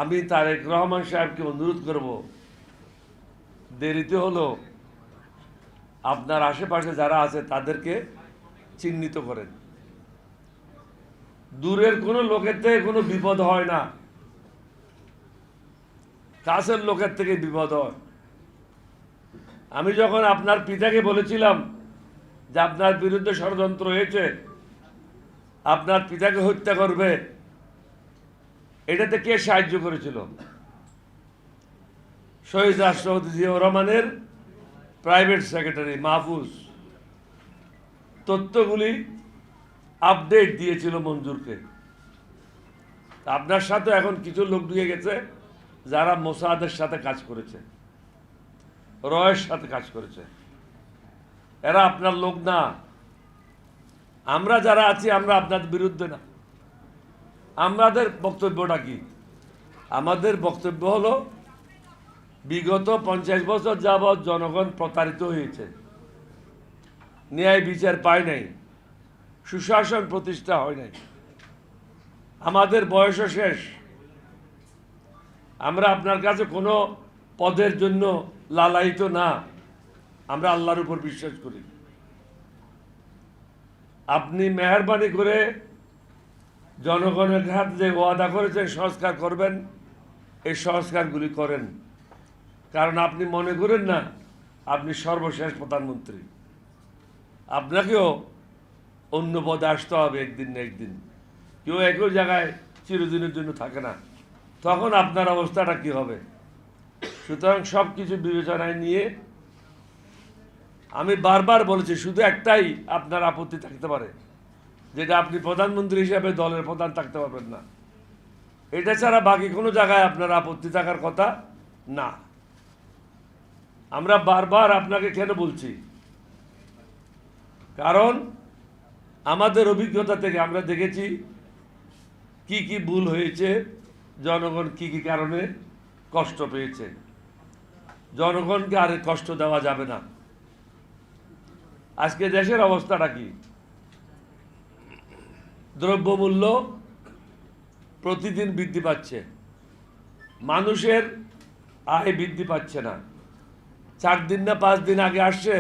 আমি তারেক রহমান সাহেবকে অনুরোধ করব, দেরিতে হলো আপনার আশেপাশে যারা আছে তাদেরকে চিহ্নিত করেন। দূরের কোনো লোকের থেকে কোনো বিপদ হয় না, কাছের লোকের থেকে বিপদ হয়। আমি যখন আপনার পিতাকে বলেছিলাম যে আপনার বিরুদ্ধে ষড়যন্ত্র হয়েছে, আপনার পিতাকে হত্যা করবে, এটাতে কে সাহায্য করেছিল? শহীদ রাষ্ট্রপতি জিয়াউর রহমানের প্রাইভেট সেক্রেটারি মাহফুজ তথ্যগুলি আপডেট দিয়েছিল মঞ্জুরকে। আপনার সাথে এখন কিছু লোক ঢুকে গেছে যারা মোসাদের সাথে কাজ করেছে, রয়ের সাথে কাজ করেছে। এরা আপনার লোক না। আমরা যারা আছি আমরা আপনাদের বিরুদ্ধে না। আমাদের বক্তব্যটা কি? আমাদের বক্তব্য হলো বিগত 50 বছর যাবৎ জনগণ প্রতারিত হয়েছে, ন্যায় বিচার পায় নাই, সুশাসন প্রতিষ্ঠা হয় নাই, আমাদের বয়সও শেষ। আমরা আপনার কাছে কোনো পদের জন্য লালায়িত না, আমরা আল্লাহর উপর বিশ্বাস করি। আপনি মেহেরবানি করে জনগণের হাতে যে ওয়াদা করেছেন সংস্কার করবেন, এই সংস্কারগুলি করেন। কারণ আপনি মনে করেন না আপনি সর্বশেষ প্রধানমন্ত্রী, আপনাকেও অন্য পদে আসতে হবে একদিন না একদিন। কেউ একই জায়গায় চিরদিনের জন্য থাকে না, তখন আপনার অবস্থাটা কি হবে? সুতরাং সব কিছু বিবেচনায় নিয়ে আমি বারবার বলেছি, শুধু একটাই আপনার আপত্তি থাকতে পারে, যেটা আপনি প্রধানমন্ত্রী হিসাবে দলের প্রধান থাকতে পারবেন না। এটা ছাড়া বাকি কোনো জায়গায় আপনার আপত্তি থাকার কথা না। আমরা বারবার আপনাকে কেন বলছি? কারণ আমাদের অভিজ্ঞতা থেকে আমরা দেখেছি কি কি ভুল হয়েছে, জনগণ কি কি কারণে কষ্ট পেয়েছে। জনগণকে আর কষ্ট দেওয়া যাবে না। আজকে দেশের অবস্থাটা কি? দ্রব্যমূল্য প্রতিদিন বৃদ্ধি পাচ্ছে, মানুষের আয় বৃদ্ধি পাচ্ছে না। 4 দিন না 5 দিন আগে আসছে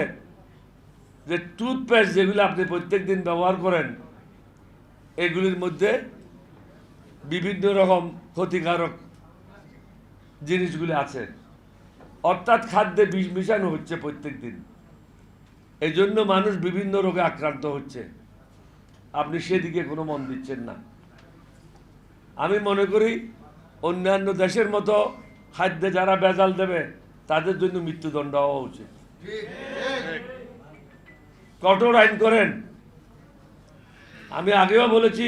যে টুথপেস্ট যেগুলো আপনি প্রত্যেক দিন ব্যবহার করেন, এগুলির মধ্যে বিভিন্ন রকম ক্ষতিকারক জিনিসগুলি আছে, অর্থাৎ খাদ্যে বিষ মিশানো হচ্ছে প্রত্যেক দিন। এই জন্য মানুষ বিভিন্ন রোগে আক্রান্ত হচ্ছে। আপনি সেদিকে কোনো মন দিচ্ছেন না। আমি মনে করি অন্যান্য দেশের মতো খাদ্যে যারা ভেজাল দেবে তাদের জন্য মৃত্যুদণ্ড হওয়া উচিত। কঠোর আইন করেন। আমি আগেও বলেছি,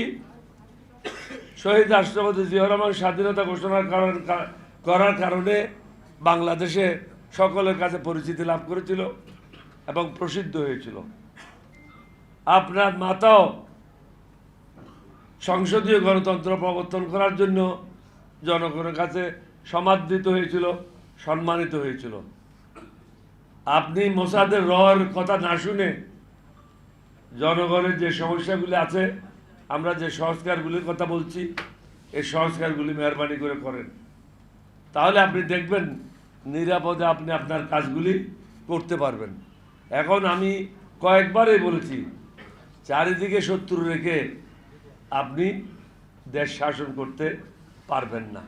শহীদ রাষ্ট্রপতি জিয়াউর রহমান স্বাধীনতা ঘোষণা করার কারণে বাংলাদেশে সকলের কাছে পরিচিতি লাভ করেছিল এবং প্রসিদ্ধ হয়েছিল। আপনার মাতাও সংসদীয় গণতন্ত্র প্রবর্তন করার জন্য জনগণের কাছে সমাদৃত হয়েছিল, সম্মানিত হয়েছিল। আপনি মোসাদের রর কথা না শুনে জনগণের যে সমস্যাগুলি আছে, আমরা যে সংস্কারগুলির কথা বলছি, এই সংস্কারগুলি মেহরবানি করে করেন। তাহলে আপনি দেখবেন নিরাপদে আপনি আপনার কাজগুলি করতে পারবেন। এখন আমি কয়েকবারই বলেছি, চারিদিকে শত্রু রেখে আপনি দেশ শাসন করতে পারবেন না।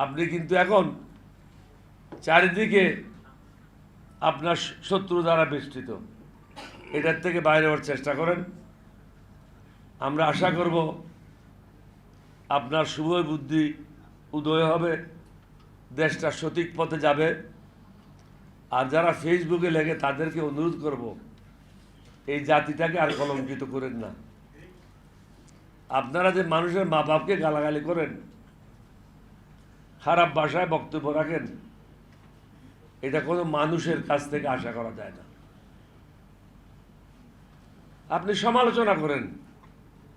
আপনি কিন্তু এখন চারিদিকে আপনার শত্রু দ্বারা বেষ্টিত, এটার থেকে বাইরে হওয়ার চেষ্টা করেন। আমরা আশা করব আপনার শুভ বুদ্ধি উদয় হবে, দেশটা সঠিক পথে যাবে। আর যারা ফেসবুকে লেগে তাদেরকে অনুরোধ করব, এই জাতিটাকে আর কলঙ্কিত করেন না। আপনারা যে মানুষের মা বাপকে গালাগালি করেন, খারাপ ভাষায় বক্তব্য রাখেন, এটা কোনো মানুষের কাছ থেকে আশা করা যায় না। আপনি সমালোচনা করেন,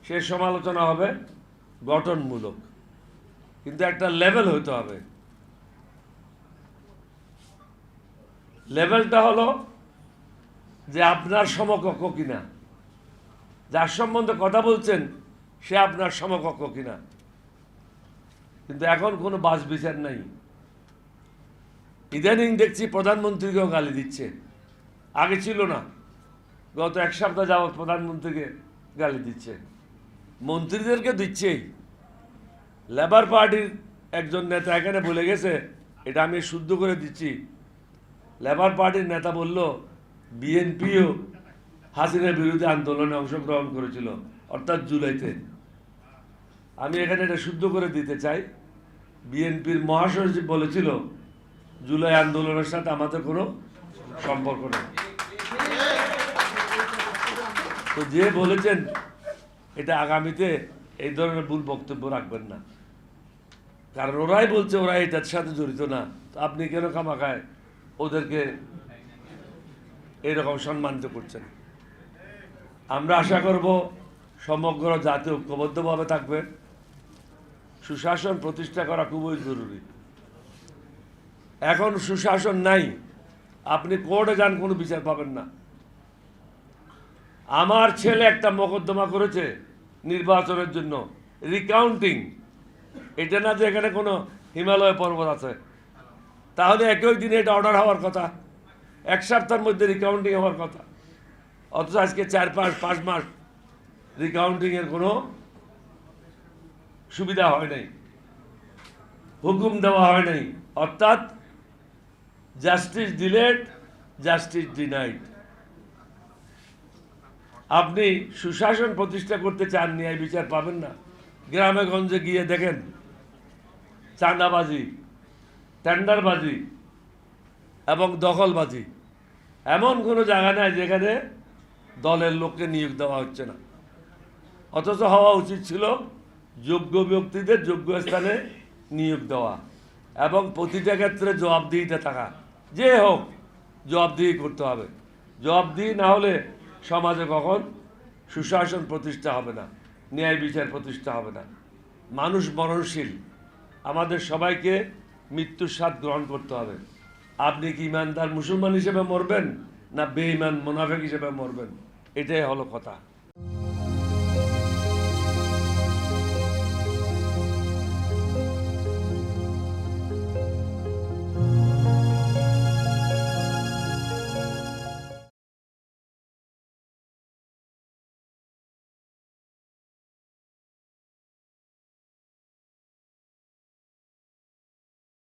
সে সমালোচনা হবে গঠনমূলক, কিন্তু একটা লেভেল হইতে হবে। লেভেলটা হলো যে আপনার সমকক্ষ কিনা, যার সম্বন্ধে কথা বলছেন সে আপনার সমকক্ষ কিনা। কিন্তু এখন কোনো বাস বিচার নাই। ইদানিং দেখছি প্রধানমন্ত্রীকেও গালি দিচ্ছে, আগে ছিল না। গত এক সপ্তাহ যাবৎ প্রধানমন্ত্রীকে গালি দিচ্ছে, মন্ত্রীদেরকে দিচ্ছেই। লেবার পার্টির একজন নেতা এখানে বলে গেছে, এটা আমি শুদ্ধ করে দিচ্ছি, লেবার পার্টির নেতা বলল বিএনপিও হাসিনার বিরুদ্ধে আন্দোলনে অংশগ্রহণ করেছিল, অর্থাৎ জুলাইতে। আমি এখানে এটা শুদ্ধ করে দিতে চাই, বিএনপির মহাসচিব বলেছিল জুলাই আন্দোলনের সাথে আমাদের কোনো সম্পর্ক নেই। তো যে বলেছেন এটা আগামীতে এই ধরনের ভুল বক্তব্য রাখবেন না, কারণ ওরাই বলছে ওরা এটার সাথে জড়িত না। তো আপনি কেন খামাখায় ওদেরকে এইরকম সম্মানিত করছেন? আমরা আশা করব সমগ্র জাতি ঐক্যবদ্ধভাবে থাকবে। সুশাসন প্রতিষ্ঠা করা খুবই জরুরি। এখন সুশাসন নাই, আপনি কোর্টে যান কোনো বিচার পাবেন না। আমার ছেলে একটা মোকদ্দমা করেছে নির্বাচনের জন্য, রিকাউন্টিং। এটা না যে এখানে কোনো হিমালয় পর্বত আছে, তাহলে একই দিনে এটা অর্ডার হওয়ার কথা, এক সপ্তাহের মধ্যে রিকাউন্টিং হওয়ার কথা। অথচ আজকে 4-5 মাস রিকাউন্টিংয়ের কোনো সুবিধা হয় নাই, হুকুম দেওয়া হয় নাই। অর্থাৎ জাস্টিস ডিলেড, জাস্টিস ডিনাইড। আপনি সুশাসন প্রতিষ্ঠা করতে চান, ন্যায় বিচার পাবেন না। গ্রামে গঞ্জে গিয়ে দেখেন চাঁদাবাজি, টেন্ডারবাজি এবং দখলবাজি। এমন কোনো জায়গা নাই যেখানে দলের লোককে নিয়োগ দেওয়া হচ্ছে না। অথচ হওয়া উচিত ছিল যোগ্য ব্যক্তিদের যোগ্য স্থানে নিয়োগ দেওয়া এবং প্রতিটা ক্ষেত্রে জবাবদিহিতে থাকা। যে হোক জবাবদিহি করতে হবে। জবাবদিহি না হলে সমাজে কখন সুশাসন প্রতিষ্ঠা হবে না, ন্যায় বিচার প্রতিষ্ঠা হবে না। মানুষ মরণশীল, আমাদের সবাইকে মৃত্যুর স্বাদ গ্রহণ করতে হবে। আপনি কি ইমানদার মুসলমান হিসেবে মরবেন না বেঈমান মুনাফিক হিসেবে মরবেন, এটাই হলো কথা।